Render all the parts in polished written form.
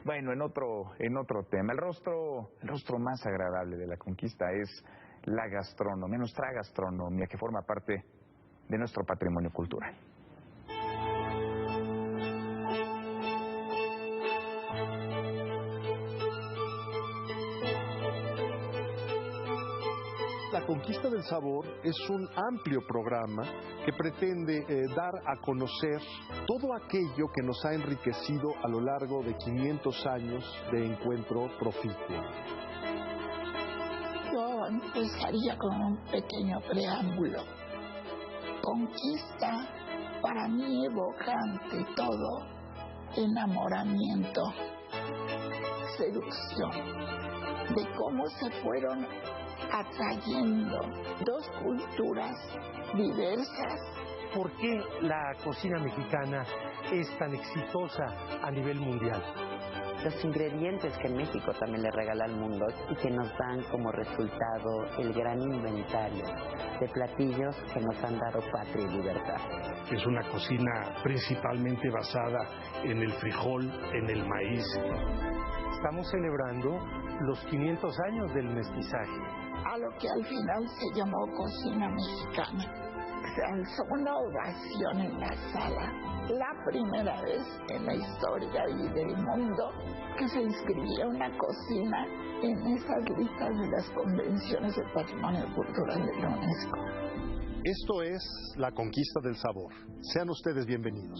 Bueno, en otro tema, el rostro más agradable de la conquista es la gastronomía, nuestra gastronomía, que forma parte de nuestro patrimonio cultural. La Conquista del Sabor es un amplio programa que pretende dar a conocer todo aquello que nos ha enriquecido a lo largo de 500 años de encuentro profícuo. Yo empezaría con un pequeño preámbulo. Conquista, para mí evoca ante todo enamoramiento, seducción, de cómo se fueron atrayendo dos culturas diversas. ¿Por qué la cocina mexicana es tan exitosa a nivel mundial? Los ingredientes que México también le regala al mundo y que nos dan como resultado el gran inventario de platillos que nos han dado patria y libertad. Es una cocina principalmente basada en el frijol, en el maíz. Estamos celebrando los 500 años del mestizaje. A lo que al final se llamó cocina mexicana. Se alzó una ovación en la sala. La primera vez en la historia y del mundo que se inscribía una cocina en esas listas de las convenciones del patrimonio cultural de la UNESCO. Esto es La Conquista del Sabor. Sean ustedes bienvenidos.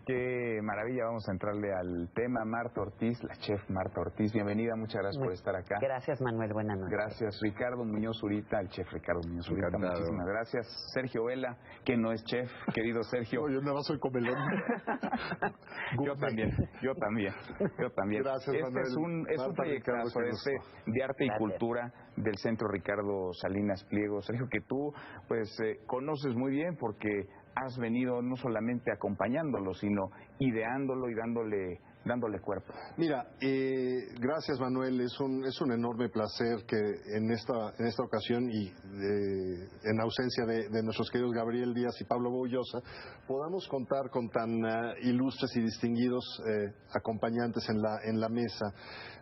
Qué maravilla, vamos a entrarle al tema. Marta Ortiz, la chef Marta Ortiz, bienvenida, muchas gracias por estar acá. Gracias, Manuel, buenas noches. Gracias, Ricardo Muñoz Zurita, el chef Ricardo Muñoz Zurita, muchísimas gracias. Sergio Vela, que no es chef, querido Sergio. No, yo nada más soy comelón. Yo también. Gracias, Manuel. Es un proyectazo de arte y cultura del Centro Ricardo Salinas Pliego. Sergio, que tú pues conoces muy bien porque has venido no solamente acompañándolo, sino ideándolo y dándole cuerpo. Mira, gracias, Manuel, es un enorme placer que en esta ocasión y en ausencia de nuestros queridos Gabriel Díaz y Pablo Boullosa, podamos contar con tan ilustres y distinguidos acompañantes en la mesa.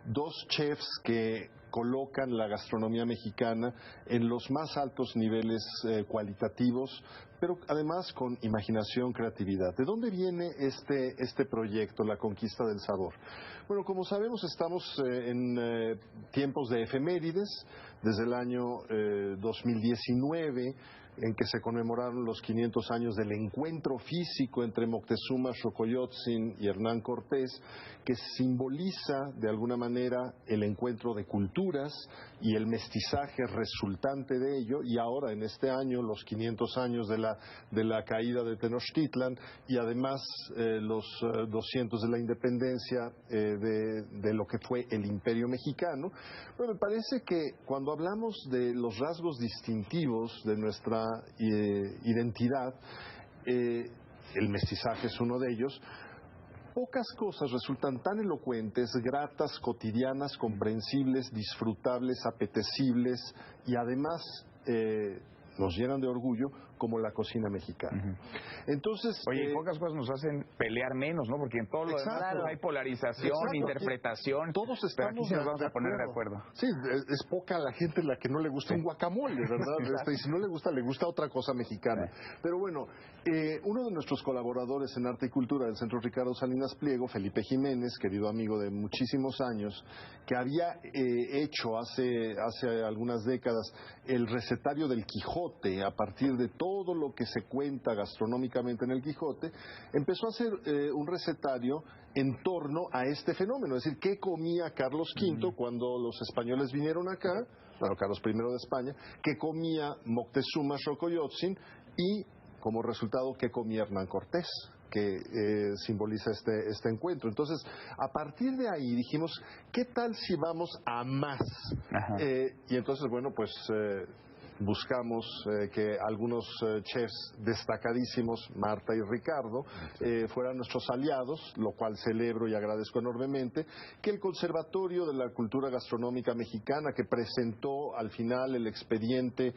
Dos chefs que colocan la gastronomía mexicana en los más altos niveles cualitativos, pero además con imaginación, creatividad. ¿De dónde viene este proyecto, La Conquista del Sabor? Bueno, como sabemos, estamos en tiempos de efemérides, desde el año 2019, en que se conmemoraron los 500 años del encuentro físico entre Moctezuma Xocoyotzin y Hernán Cortés, que simboliza de alguna manera el encuentro de culturas y el mestizaje resultante de ello, y ahora en este año los 500 años de la caída de Tenochtitlan y además los 200 de la independencia de lo que fue el Imperio Mexicano. Bueno, me parece que cuando hablamos de los rasgos distintivos de nuestra identidad, el mestizaje es uno de ellos. Pocas cosas resultan tan elocuentes, gratas, cotidianas, comprensibles, disfrutables, apetecibles y además nos llenan de orgullo como la cocina mexicana. Entonces, oye, pocas cosas nos hacen pelear menos, ¿no? Porque en todo lo demás hay polarización, interpretación. Todos estamos, aquí sí nos vamos a poner de acuerdo. Sí, es poca la gente la que no le gusta un guacamole, ¿verdad? Y si no le gusta otra cosa mexicana. Pero bueno, uno de nuestros colaboradores en Arte y Cultura del Centro Ricardo Salinas Pliego, Felipe Jiménez, querido amigo de muchísimos años, que había hecho hace algunas décadas el recetario del Quijote a partir de todo lo que se cuenta gastronómicamente en el Quijote, empezó a hacer un recetario en torno a este fenómeno, es decir, qué comía Carlos V cuando los españoles vinieron acá, bueno, Carlos I de España, qué comía Moctezuma Xocoyotzin y como resultado qué comía Hernán Cortés, que simboliza este encuentro. Entonces, a partir de ahí dijimos, ¿qué tal si vamos a más? Y entonces, bueno, pues buscamos que algunos chefs destacadísimos, Marta y Ricardo, fueran nuestros aliados, lo cual celebro y agradezco enormemente, que el Conservatorio de la Cultura Gastronómica Mexicana, que presentó al final el expediente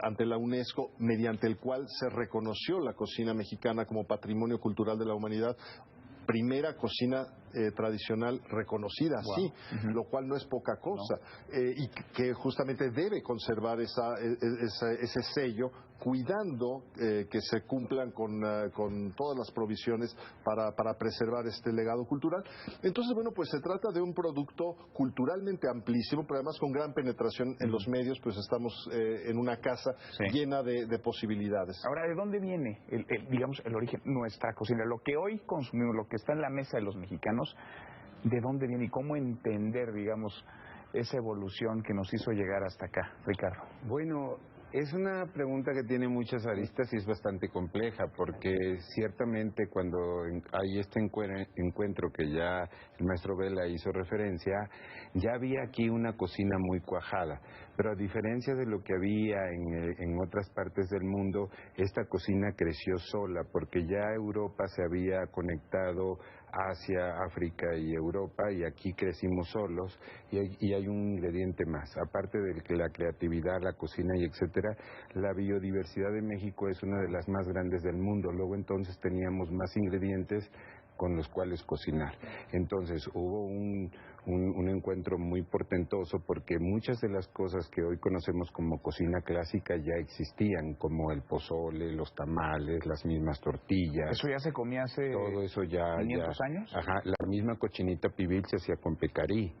ante la UNESCO, mediante el cual se reconoció la cocina mexicana como Patrimonio Cultural de la Humanidad, primera cocina tradicional reconocida así, lo cual no es poca cosa, y que justamente debe conservar ese sello, cuidando que se cumplan con todas las provisiones para preservar este legado cultural. Entonces, bueno, pues se trata de un producto culturalmente amplísimo, pero además con gran penetración en los medios, pues estamos en una casa llena de posibilidades. Ahora, ¿de dónde viene, digamos, el origen, nuestra cocina? Lo que hoy consumimos, lo que está en la mesa de los mexicanos, ¿de dónde viene y cómo entender, digamos, esa evolución que nos hizo llegar hasta acá, Ricardo? Bueno, es una pregunta que tiene muchas aristas y es bastante compleja, porque ciertamente cuando hay este encuentro que ya el maestro Vela hizo referencia, ya había aquí una cocina muy cuajada, pero a diferencia de lo que había en otras partes del mundo, esta cocina creció sola, porque ya Europa se había conectado Asia, África y Europa, y aquí crecimos solos, y hay un ingrediente más, aparte de la creatividad, la cocina y etcétera, la biodiversidad de México es una de las más grandes del mundo. Luego entonces teníamos más ingredientes con los cuales cocinar. Entonces hubo un encuentro muy portentoso, porque muchas de las cosas que hoy conocemos como cocina clásica ya existían, como el pozole, los tamales, las mismas tortillas. ¿Eso ya se comía hace todo eso ya 500 años? Ajá, la misma cochinita pibil se hacía con pecarí,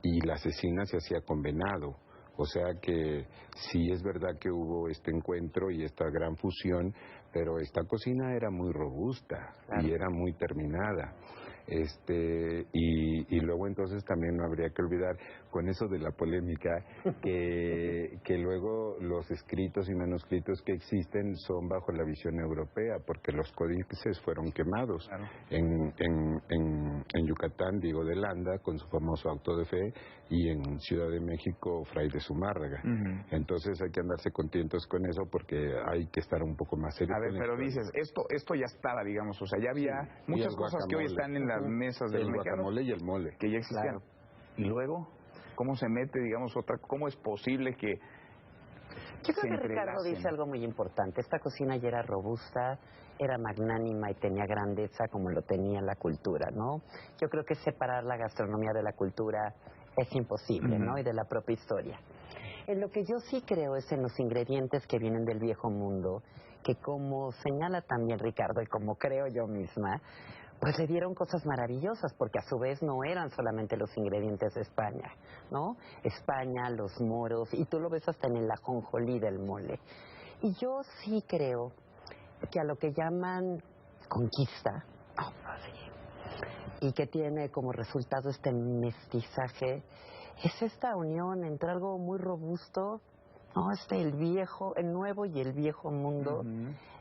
y la cecina se hacía con venado. O sea que sí es verdad que hubo este encuentro y esta gran fusión, pero esta cocina era muy robusta y era muy terminada. Y luego entonces también no habría que olvidar, con eso de la polémica, que luego los escritos y manuscritos que existen son bajo la visión europea, porque los códices fueron quemados en Yucatán, Diego de Landa con su famoso auto de fe, y en Ciudad de México, Fray de Zumárraga. Entonces hay que andarse contentos con eso, porque hay que estar un poco más serio. A ver, pero dices, esto ya estaba, digamos, o sea, ya había muchas cosas que hoy están en las mesas del el guacamole y el mole, que ya existían. Y luego, ¿cómo se mete, digamos, cómo es posible que yo creo que Ricardo dice algo muy importante? Esta cocina ya era robusta, era magnánima y tenía grandeza como lo tenía la cultura, ¿no? Yo creo que separar la gastronomía de la cultura es imposible, ¿no? Y de la propia historia. En lo que yo sí creo es en los ingredientes que vienen del viejo mundo, que como señala también Ricardo y como creo yo misma, pues le dieron cosas maravillosas, porque a su vez no eran solamente los ingredientes de España, ¿no? España, los moros, y tú lo ves hasta en el ajonjolí del mole. Y yo sí creo que a lo que llaman conquista, y que tiene como resultado este mestizaje, es esta unión entre algo muy robusto, ¿no? El nuevo y el viejo mundo,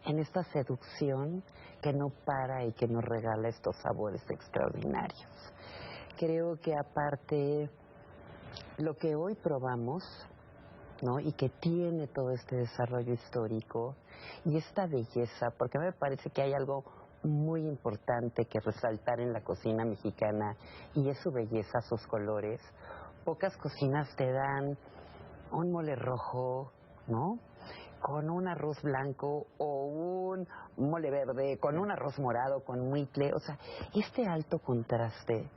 en esta seducción que no para y que nos regala estos sabores extraordinarios. Creo que aparte lo que hoy probamos, ¿no? Y que tiene todo este desarrollo histórico y esta belleza, porque a mí me parece que hay algo muy importante que resaltar en la cocina mexicana, y es su belleza, sus colores. Pocas cocinas te dan un mole rojo, ¿no? Con un arroz blanco, o un mole verde, con un arroz morado, con huitle. O sea, este alto contraste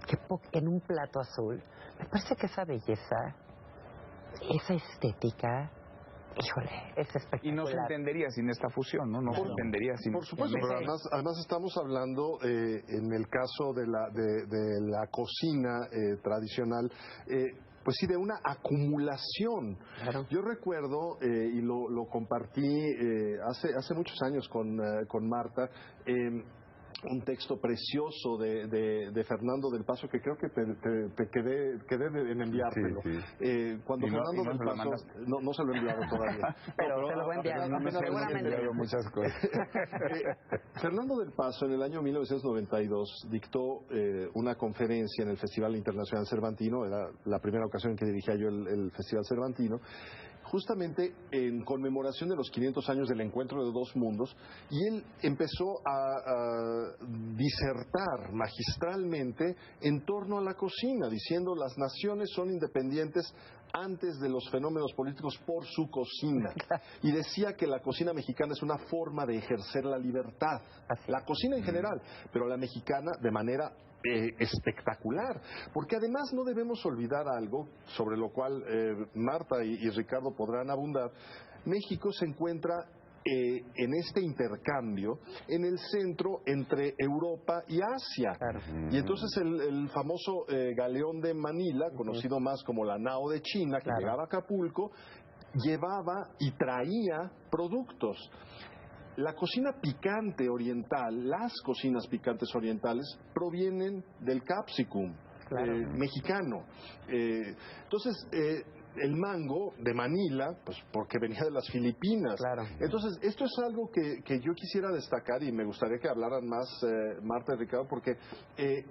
que en un plato azul, me parece que esa belleza, esa estética, híjole, es espectacular. Y no se entendería sin esta fusión, ¿no? No se entendería sin... Por supuesto, pero además estamos hablando, en el caso de la cocina tradicional, pues sí, de una acumulación. Claro. Yo recuerdo, y lo compartí hace muchos años con Marta, un texto precioso de Fernando del Paso, que creo que te quedé en enviártelo. Sí. Cuando Fernando del Paso... No se lo he enviado todavía. Pero se lo voy a enviar. Seguramente. Muchas cosas. Fernando del Paso, en el año 1992, dictó una conferencia en el Festival Internacional Cervantino. Era la primera ocasión en que dirigía yo el Festival Cervantino, justamente en conmemoración de los 500 años del encuentro de dos mundos, y él empezó a disertar magistralmente en torno a la cocina, diciendo: las naciones son independientes antes de los fenómenos políticos por su cocina. Y decía que la cocina mexicana es una forma de ejercer la libertad. La cocina en general, pero la mexicana de manera espectacular, porque además no debemos olvidar algo sobre lo cual Marta y Ricardo podrán abundar. México se encuentra en este intercambio en el centro entre Europa y Asia. Y entonces el famoso galeón de Manila, conocido más como la Nao de China, que llegaba a Acapulco, llevaba y traía productos. La cocina picante oriental, las cocinas picantes orientales, provienen del capsicum mexicano. Entonces, el mango de Manila, pues porque venía de las Filipinas. Entonces, esto es algo que yo quisiera destacar, y me gustaría que hablaran más Marta y Ricardo, porque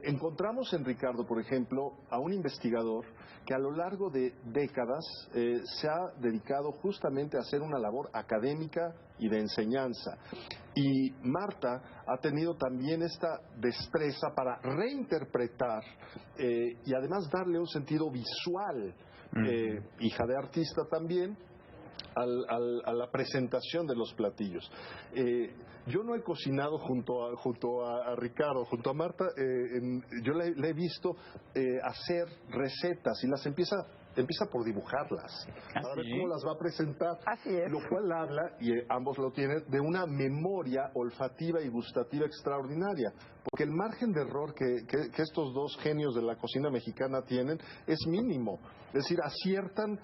encontramos en Ricardo, por ejemplo, a un investigador que a lo largo de décadas se ha dedicado justamente a hacer una labor académica y de enseñanza. Y Marta ha tenido también esta destreza para reinterpretar y además darle un sentido visual, hija de artista también, a la presentación de los platillos. Yo no he cocinado junto a Ricardo, junto a Marta. Yo le he visto hacer recetas y las empieza por dibujarlas, para ver cómo las va a presentar. Así es. Lo cual habla, y ambos lo tienen, de una memoria olfativa y gustativa extraordinaria. Porque el margen de error que estos dos genios de la cocina mexicana tienen es mínimo. Es decir, aciertan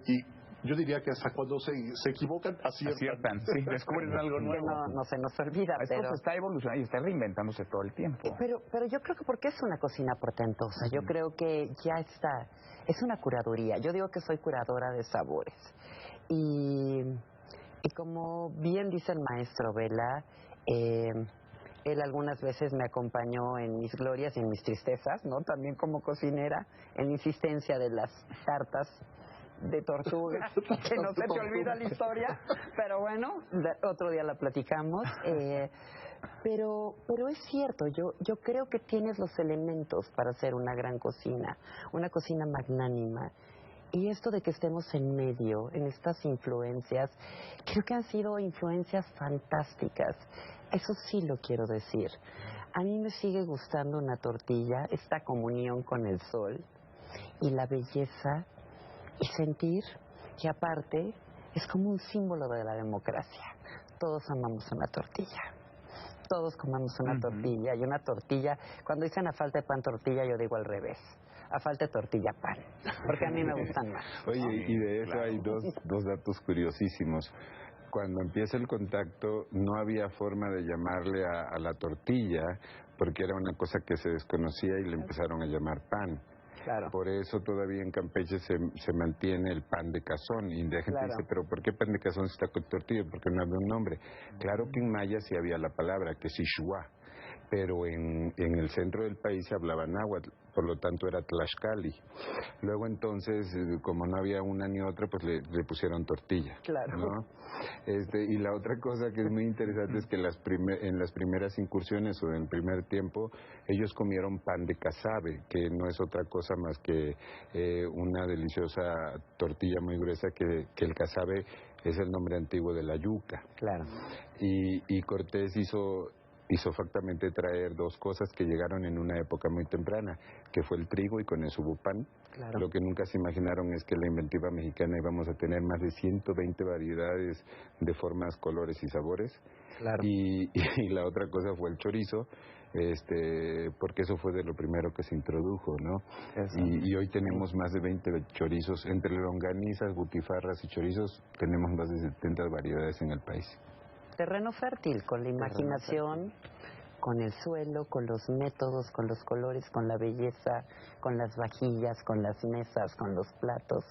y yo diría que hasta cuando se equivocan, aciertan. Sí, descubren algo nuevo. No se nos olvida, esto pero... está evolucionando y está reinventándose todo el tiempo. Pero yo creo que porque es una cocina portentosa, yo creo que ya está, es una curaduría. Yo digo que soy curadora de sabores. Y como bien dice el maestro Vela, él algunas veces me acompañó en mis glorias y en mis tristezas, ¿no? También como cocinera, en la insistencia de las tartas de tortuga, que no se te olvida la historia, pero bueno, otro día la platicamos. Pero es cierto, yo creo que tienes los elementos para hacer una gran cocina, una cocina magnánima. Y esto de que estemos en medio, en estas influencias, creo que han sido influencias fantásticas. Eso sí lo quiero decir. A mí me sigue gustando una tortilla, esta comunión con el sol y la belleza, y sentir que aparte es como un símbolo de la democracia. Todos amamos una tortilla. Todos comemos una tortilla, y una tortilla, cuando dicen a falta de pan tortilla, yo digo al revés. A falta de tortilla pan, porque a mí me gustan más. Oye, y de eso hay dos datos curiosísimos. Cuando empieza el contacto no había forma de llamarle a la tortilla, porque era una cosa que se desconocía y le empezaron a llamar pan. Claro. Por eso todavía en Campeche se mantiene el pan de cazón. Y la gente dice, pero ¿por qué pan de cazón se está con tortilla? Porque no había un nombre. Claro que en maya sí había la palabra, que es Ixuá, pero en el centro del país se hablaba náhuatl, por lo tanto era Tlaxcali. Luego entonces, como no había una ni otra, pues le pusieron tortilla. Claro. ¿No? Y la otra cosa que es muy interesante es que en las primeras incursiones o en el primer tiempo, ellos comieron pan de casabe, que no es otra cosa más que una deliciosa tortilla muy gruesa, que el casabe es el nombre antiguo de la yuca. Claro. Y Cortés hizo factamente traer dos cosas que llegaron en una época muy temprana, que fue el trigo, y con eso hubo pan. Claro. Lo que nunca se imaginaron es que la inventiva mexicana íbamos a tener más de 120 variedades de formas, colores y sabores. Claro. Y la otra cosa fue el chorizo, porque eso fue de lo primero que se introdujo, ¿no? Y hoy tenemos más de 20 chorizos, entre longanizas, butifarras y chorizos, tenemos más de 70 variedades en el país. Terreno fértil, con la imaginación con el suelo, con los métodos, con los colores, con la belleza, con las vajillas, con las mesas, con los platos.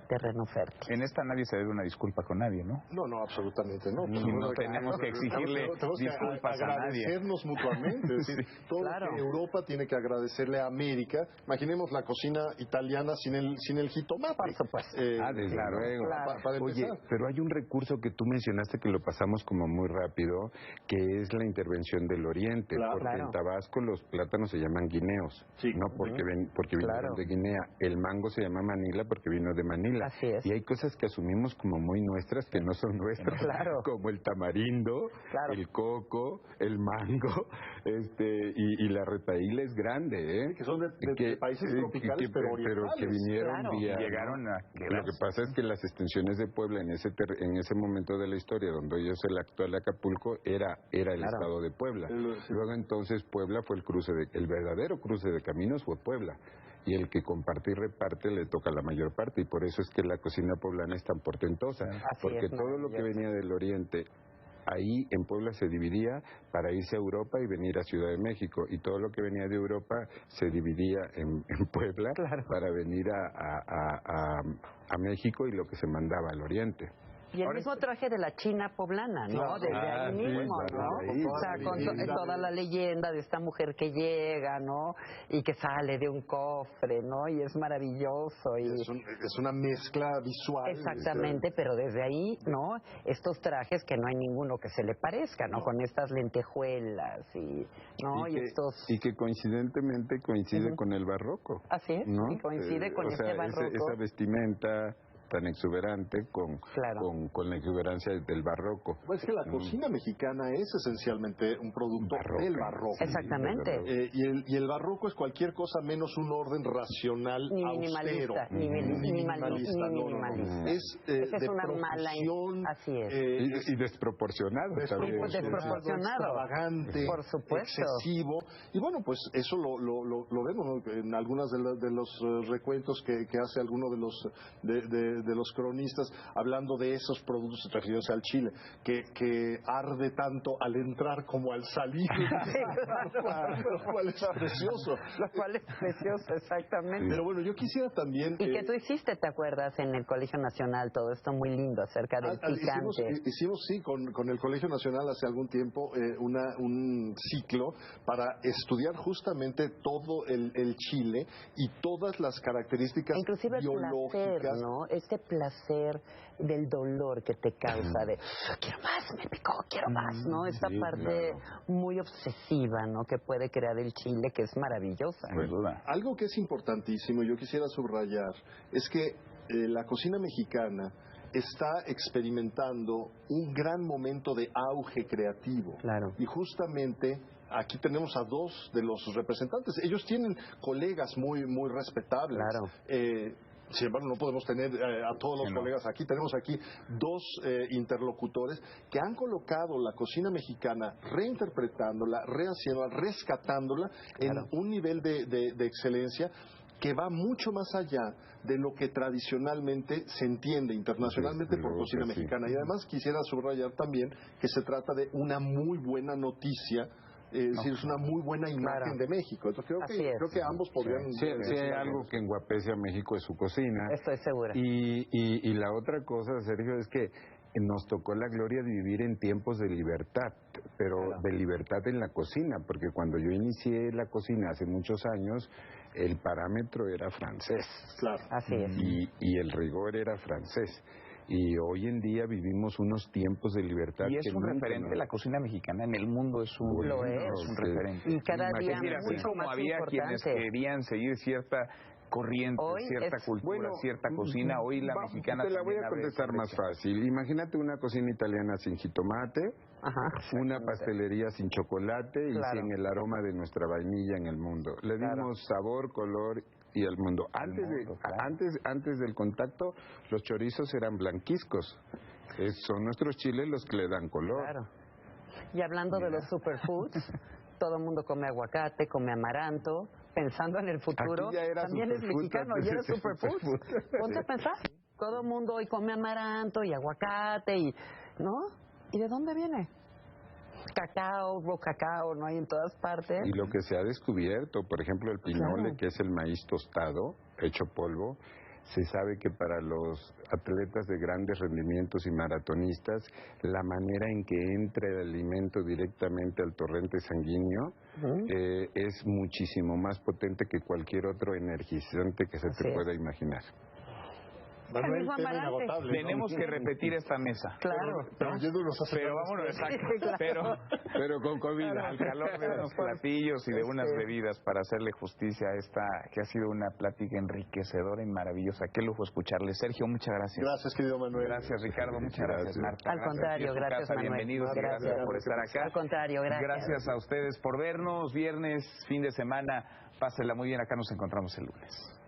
Terreno fértil. En esta nadie se debe una disculpa con nadie, ¿no? No, absolutamente no. No tenemos que exigirle disculpas a nadie. Agradecernos mutuamente. Es decir, todo lo que Europa tiene que agradecerle a América. Imaginemos la cocina italiana sin el jitomate. Por supuesto. Desde luego. Para Oye, pero hay un recurso que tú mencionaste que lo pasamos como muy rápido, que es la intervención del Oriente. Porque en Tabasco los plátanos se llaman guineos, no porque vinieron de Guinea. El mango se llama Manila porque vino de Manila. Así es. Y hay cosas que asumimos como muy nuestras que no son nuestras, como el tamarindo, el coco, el mango, y la retaíla es grande, que son de países tropicales, pero que vinieron vía. Llegaron a Lo que pasa es que las extensiones de Puebla en ese momento de la historia, donde hoy es el actual Acapulco, era el estado de Puebla. Luego entonces Puebla fue el verdadero cruce de caminos fue Puebla. Y el que comparte y reparte le toca la mayor parte, y por eso es que la cocina poblana es tan portentosa, porque todo lo que venía del oriente ahí en Puebla se dividía para irse a Europa y venir a Ciudad de México, y todo lo que venía de Europa se dividía en Puebla para venir a México, y lo que se mandaba al oriente. Y el mismo traje de la China poblana, ¿no? Desde ahí mismo, ¿no? O sea, con toda la leyenda de esta mujer que llega, ¿no? Y que sale de un cofre, ¿no? Y es maravilloso. Y es una mezcla visual. Exactamente, pero desde ahí, ¿no? Estos trajes que no hay ninguno que se le parezca, ¿no? Con estas lentejuelas y que coincidentemente coincide con el barroco. Así es, ¿no? y coincide con ese barroco. Esa vestimenta tan exuberante con la exuberancia del barroco. Pues que la cocina mexicana es esencialmente un producto del barroco. Exactamente. Y el barroco es cualquier cosa menos un orden racional austero. Ni minimalista. Es una mala. Así es. Y desproporcionado. Desproporcionado. Extravagante. Por supuesto. Excesivo. Y bueno, pues eso lo vemos, ¿no? En algunas de los recuentos que hace alguno de los cronistas, hablando de esos productos refiriéndose al chile, que arde tanto al entrar como al salir. Lo cual es precioso. Exactamente. Pero bueno, yo quisiera también... Y que tú hiciste, ¿te acuerdas? En el Colegio Nacional, todo esto muy lindo acerca del picante. Hicimos con el Colegio Nacional hace algún tiempo un ciclo para estudiar justamente todo el chile y todas las características inclusive biológicas. El placer, ¿no? Este placer del dolor que te causa de quiero más, me picó, quiero más, ¿no? Esta parte muy obsesiva, ¿no? Que puede crear el chile, que es maravillosa. Algo que es importantísimo, yo quisiera subrayar, es que la cocina mexicana está experimentando un gran momento de auge creativo. Y justamente aquí tenemos a dos de los representantes. Ellos tienen colegas muy respetables. Sin embargo, no podemos tener a todos los colegas aquí. Tenemos aquí dos interlocutores que han colocado la cocina mexicana, reinterpretándola, rehaciéndola, rescatándola en un nivel de excelencia que va mucho más allá de lo que tradicionalmente se entiende internacionalmente por cocina mexicana. Y además quisiera subrayar también que se trata de una muy buena noticia. Es decir, es una muy buena imagen de México. Entonces creo que ambos podrían... Sí, hay algo que enguapece a México es su cocina. Estoy segura. Y la otra cosa, Sergio, es que nos tocó la gloria de vivir en tiempos de libertad, pero de libertad en la cocina, porque cuando yo inicié la cocina hace muchos años, el parámetro era francés. Así es. Y el rigor era francés. Y hoy en día vivimos unos tiempos de libertad. Y es un referente, la cocina mexicana en el mundo es un referente. Y cada día mucho como más había quienes querían seguir cierta corriente, cierta cultura, cierta cocina, hoy la mexicana... Te la voy a contestar más fácil. Imagínate una cocina italiana sin jitomate, una pastelería sin chocolate y sin el aroma de nuestra vainilla en el mundo. Le dimos sabor, color y el mundo. Antes del contacto, los chorizos eran blanquizcos. Son nuestros chiles los que le dan color. Y hablando de los superfoods, todo el mundo come aguacate, come amaranto, pensando en el futuro. También es mexicano, ya era superfood. Ponte a pensar. Todo el mundo hoy come amaranto y aguacate, ¿no? ¿Y de dónde viene? cacao, cacao, no hay en todas partes. Y lo que se ha descubierto, por ejemplo, el pinole, que es el maíz tostado, hecho polvo, se sabe que para los atletas de grandes rendimientos y maratonistas, la manera en que entra el alimento directamente al torrente sanguíneo es muchísimo más potente que cualquier otro energizante que se te pueda imaginar. Manuel, tema inagotable, tenemos que repetir esta mesa. Claro. Pero vámonos, exacto. Pero con comida, al calor de unos platillos y de unas bebidas para hacerle justicia a esta que ha sido una plática enriquecedora y maravillosa. Qué lujo escucharle. Sergio, muchas gracias. Gracias, querido Manuel. Gracias, Ricardo. Muchas gracias, Marta. Al contrario, gracias, Manuel. Bienvenidos y gracias por estar acá. Al contrario, gracias. Gracias a ustedes por vernos. Viernes, fin de semana. Pásenla muy bien. Acá nos encontramos el lunes.